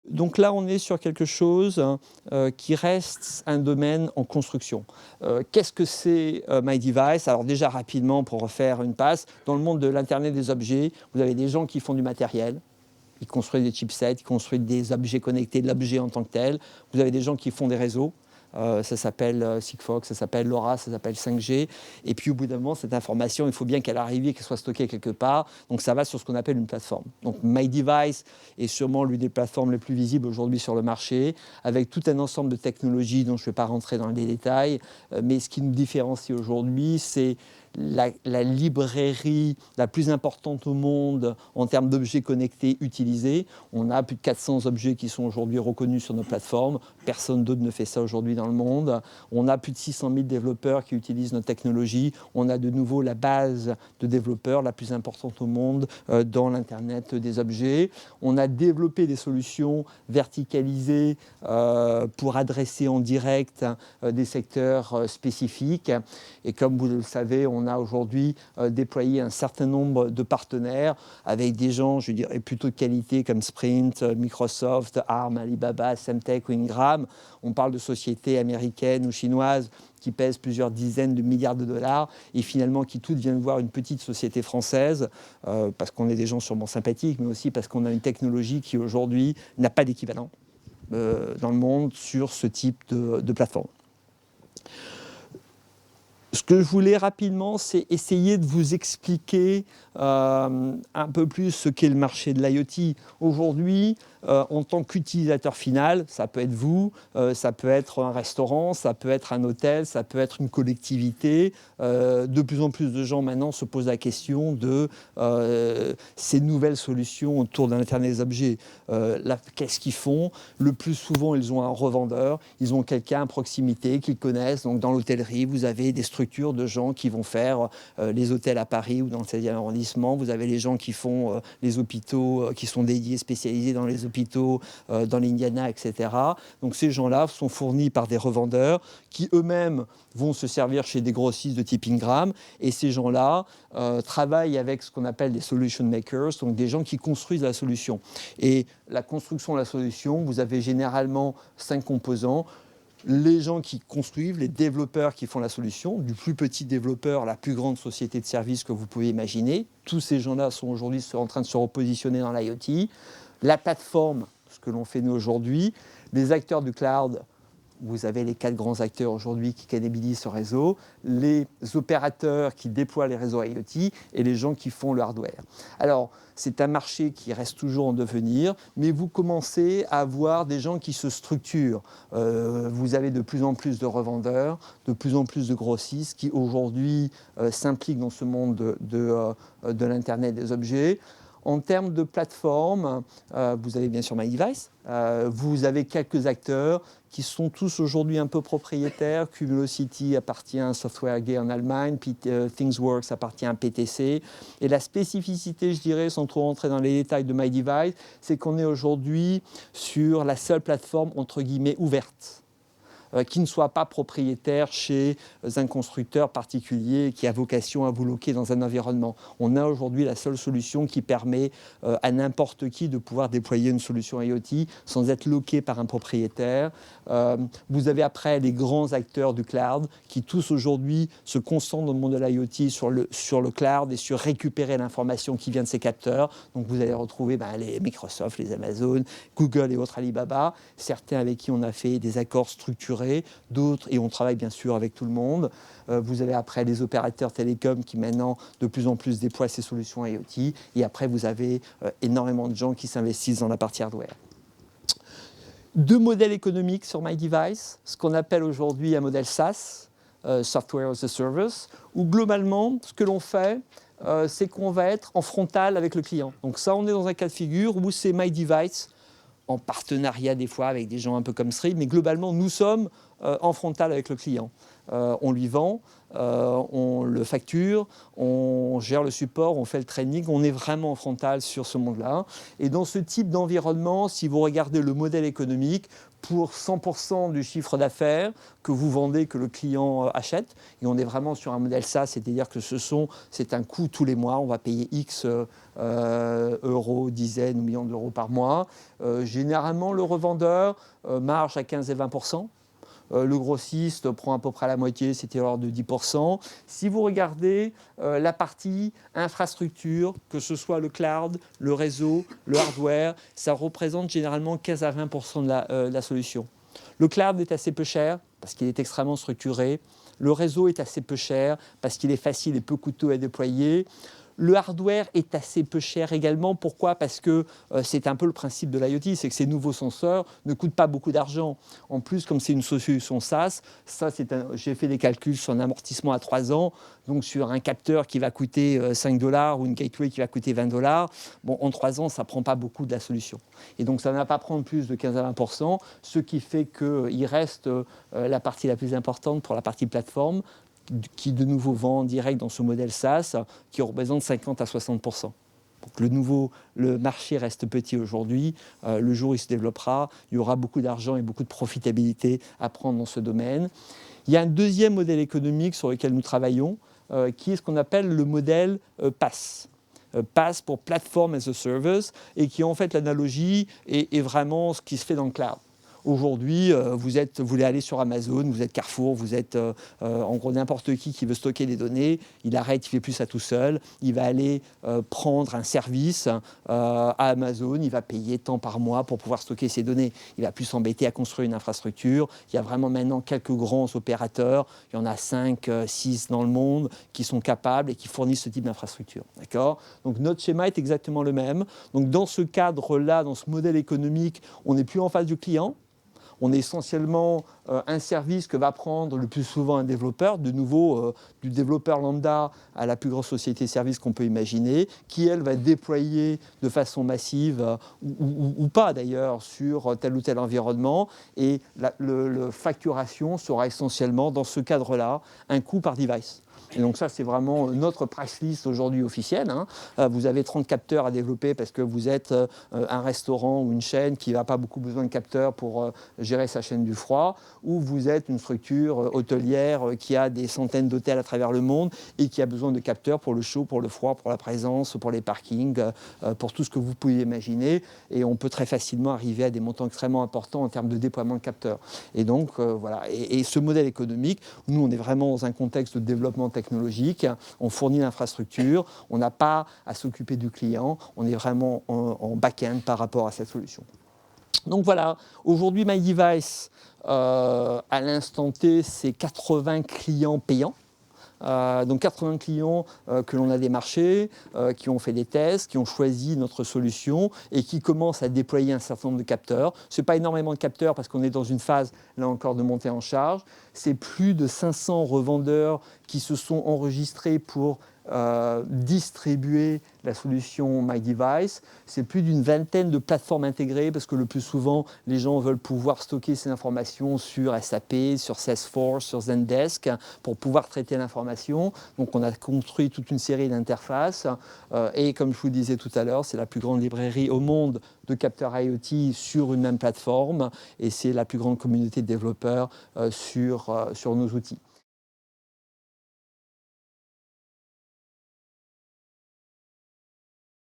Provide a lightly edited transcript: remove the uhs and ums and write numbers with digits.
Donc là, on est sur quelque chose qui reste un domaine en construction. Qu'est-ce que c'est MyDevice? Alors déjà rapidement, pour refaire une passe, dans le monde de l'Internet des objets, vous avez des gens qui font du matériel. Ils construisent des chipsets, ils construisent des objets connectés, de l'objet en tant que tel. Vous avez des gens qui font des réseaux. Ça s'appelle Sigfox, ça s'appelle LoRa, ça s'appelle 5G. Et puis au bout d'un moment, cette information, il faut bien qu'elle arrive et qu'elle soit stockée quelque part. Donc ça va sur ce qu'on appelle une plateforme. Donc MyDevice est sûrement l'une des plateformes les plus visibles aujourd'hui sur le marché, avec tout un ensemble de technologies dont je ne vais pas rentrer dans les détails. Mais ce qui nous différencie aujourd'hui, c'est la librairie la plus importante au monde en termes d'objets connectés utilisés. On a plus de 400 objets qui sont aujourd'hui reconnus sur nos plateformes. Personne d'autre ne fait ça aujourd'hui dans le monde. On a plus de 600 000 développeurs qui utilisent nos technologies. On a de nouveau la base de développeurs la plus importante au monde dans l'Internet des objets. On a développé des solutions verticalisées pour adresser en direct des secteurs spécifiques. Et comme vous le savez, on a aujourd'hui déployé un certain nombre de partenaires avec des gens, je dirais, plutôt de qualité comme Sprint, Microsoft, ARM, Alibaba, Semtech ou Ingram. On parle de sociétés américaines ou chinoises qui pèsent plusieurs dizaines de milliards de dollars et finalement qui toutes viennent voir une petite société française parce qu'on est des gens sûrement sympathiques, mais aussi parce qu'on a une technologie qui aujourd'hui n'a pas d'équivalent dans le monde sur ce type de plateforme. Ce que je voulais rapidement, c'est essayer de vous expliquer un peu plus ce qu'est le marché de l'IoT. Aujourd'hui, en tant qu'utilisateur final, ça peut être vous, ça peut être un restaurant, ça peut être un hôtel, ça peut être une collectivité. De plus en plus de gens maintenant se posent la question de ces nouvelles solutions autour de l'Internet des objets. Qu'est-ce qu'ils font? Le plus souvent, ils ont un revendeur, ils ont quelqu'un à proximité qu'ils connaissent. Donc dans l'hôtellerie, vous avez des structures de gens qui vont faire les hôtels à Paris ou dans le 16e arrondissement. Vous avez les gens qui font les hôpitaux, qui sont dédiés, spécialisés dans les hôpitaux, dans l'Indiana, etc. Donc ces gens-là sont fournis par des revendeurs qui eux-mêmes vont se servir chez des grossistes de type Ingram. Et ces gens-là travaillent avec ce qu'on appelle des solution makers, donc des gens qui construisent la solution. Et la construction de la solution, vous avez généralement 5 composants. Les gens qui construisent, les développeurs qui font la solution, du plus petit développeur à la plus grande société de services que vous pouvez imaginer. Tous ces gens-là sont aujourd'hui en train de se repositionner dans l'IoT. La plateforme, ce que l'on fait nous aujourd'hui, les acteurs du cloud. Vous avez les 4 grands acteurs aujourd'hui qui cannibalisent ce réseau, les opérateurs qui déploient les réseaux IoT et les gens qui font le hardware. Alors, c'est un marché qui reste toujours en devenir, mais vous commencez à avoir des gens qui se structurent. Vous avez de plus en plus de revendeurs, de plus en plus de grossistes qui aujourd'hui s'impliquent dans ce monde de l'Internet des objets. En termes de plateforme, vous avez bien sûr MyDevice, vous avez quelques acteurs qui sont tous aujourd'hui un peu propriétaires. Cumulocity appartient à Software AG en Allemagne, puis ThingsWorks appartient à PTC. Et la spécificité, je dirais, sans trop rentrer dans les détails de MyDevice, c'est qu'on est aujourd'hui sur la seule plateforme, entre guillemets, ouverte, qui ne soit pas propriétaire chez un constructeur particulier qui a vocation à vous loquer dans un environnement. On a aujourd'hui la seule solution qui permet à n'importe qui de pouvoir déployer une solution IoT sans être loqué par un propriétaire. Vous avez après les grands acteurs du cloud qui tous aujourd'hui se concentrent dans le monde de l'IoT sur le cloud et sur récupérer l'information qui vient de ces capteurs. Donc vous allez retrouver les Microsoft, les Amazon, Google et autres Alibaba, certains avec qui on a fait des accords structurés, d'autres, et on travaille bien sûr avec tout le monde. Vous avez après les opérateurs télécoms qui maintenant de plus en plus déploient ces solutions IoT. Et après, vous avez énormément de gens qui s'investissent dans la partie hardware. 2 modèles économiques sur MyDevice, ce qu'on appelle aujourd'hui un modèle SaaS, Software as a Service, où globalement, ce que l'on fait, c'est qu'on va être en frontal avec le client. Donc ça, on est dans un cas de figure où c'est MyDevice, en partenariat des fois avec des gens un peu comme Sri, mais globalement, nous sommes en frontal avec le client. On lui vend, on le facture, on gère le support, on fait le training, on est vraiment en frontal sur ce monde-là. Et dans ce type d'environnement, si vous regardez le modèle économique, pour 100% du chiffre d'affaires que vous vendez, que le client achète. Et on est vraiment sur un modèle SaaS, c'est-à-dire que c'est un coût tous les mois. On va payer X euros, dizaines ou millions d'euros par mois. Généralement, le revendeur marge à 15 et 20%. Le grossiste prend à peu près la moitié, c'était l'ordre de 10%. Si vous regardez la partie infrastructure, que ce soit le cloud, le réseau, le hardware, ça représente généralement 15 à 20% de la solution. Le cloud est assez peu cher parce qu'il est extrêmement structuré. Le réseau est assez peu cher parce qu'il est facile et peu coûteux à déployer. Le hardware est assez peu cher également. Pourquoi ? Parce que c'est un peu le principe de l'IoT, c'est que ces nouveaux senseurs ne coûtent pas beaucoup d'argent. En plus, comme c'est une solution SaaS, j'ai fait des calculs sur un amortissement à 3 ans, donc sur un capteur qui va coûter 5 $ ou une gateway qui va coûter 20 $, bon, en 3 ans, ça ne prend pas beaucoup de la solution. Et donc, ça ne va pas prendre plus de 15 à 20%, ce qui fait qu'il reste la partie la plus importante pour la partie plateforme, qui de nouveau vend en direct dans ce modèle SaaS, qui représente 50 à 60%. Donc le marché reste petit aujourd'hui. Le jour où il se développera, il y aura beaucoup d'argent et beaucoup de profitabilité à prendre dans ce domaine. Il y a un deuxième modèle économique sur lequel nous travaillons, qui est ce qu'on appelle le modèle PaaS. PaaS pour Platform as a Service, et qui en fait l'analogie est vraiment ce qui se fait dans le cloud. Aujourd'hui, vous voulez aller sur Amazon, vous êtes Carrefour, vous êtes en gros n'importe qui veut stocker des données, il arrête, il ne fait plus ça tout seul, il va aller prendre un service à Amazon, il va payer tant par mois pour pouvoir stocker ses données. Il ne va plus s'embêter à construire une infrastructure. Il y a vraiment maintenant quelques grands opérateurs, il y en a 5, 6 dans le monde qui sont capables et qui fournissent ce type d'infrastructure. D'accord ? Donc notre schéma est exactement le même. Donc dans ce cadre-là, dans ce modèle économique, on n'est plus en face du client. On est essentiellement un service que va prendre le plus souvent un développeur, de nouveau du développeur lambda à la plus grosse société de services qu'on peut imaginer, qui elle va déployer de façon massive ou pas d'ailleurs sur tel ou tel environnement, et la facturation sera essentiellement dans ce cadre-là un coût par device. Et donc ça, c'est vraiment notre price list aujourd'hui officielle. Vous avez 30 capteurs à développer parce que vous êtes un restaurant ou une chaîne qui n'a pas beaucoup besoin de capteurs pour gérer sa chaîne du froid, ou vous êtes une structure hôtelière qui a des centaines d'hôtels à travers le monde et qui a besoin de capteurs pour le chaud, pour le froid, pour la présence, pour les parkings, pour tout ce que vous pouvez imaginer. Et on peut très facilement arriver à des montants extrêmement importants en termes de déploiement de capteurs. Et donc, voilà. Et ce modèle économique, nous, on est vraiment dans un contexte de développement technologique, on fournit l'infrastructure, on n'a pas à s'occuper du client, on est vraiment en back-end par rapport à cette solution. Donc voilà, aujourd'hui MyDevice, à l'instant T, c'est 80 clients payants. Donc 80 clients que l'on a démarchés, qui ont fait des tests, qui ont choisi notre solution et qui commencent à déployer un certain nombre de capteurs. Ce n'est pas énormément de capteurs parce qu'on est dans une phase, là encore, de montée en charge. C'est plus de 500 revendeurs qui se sont enregistrés pour distribuer la solution MyDevice. C'est plus d'une vingtaine de plateformes intégrées parce que le plus souvent, les gens veulent pouvoir stocker ces informations sur SAP, sur Salesforce, sur Zendesk pour pouvoir traiter l'information. Donc on a construit toute une série d'interfaces et comme je vous le disais tout à l'heure, c'est la plus grande librairie au monde de capteurs IoT sur une même plateforme et c'est la plus grande communauté de développeurs sur nos outils.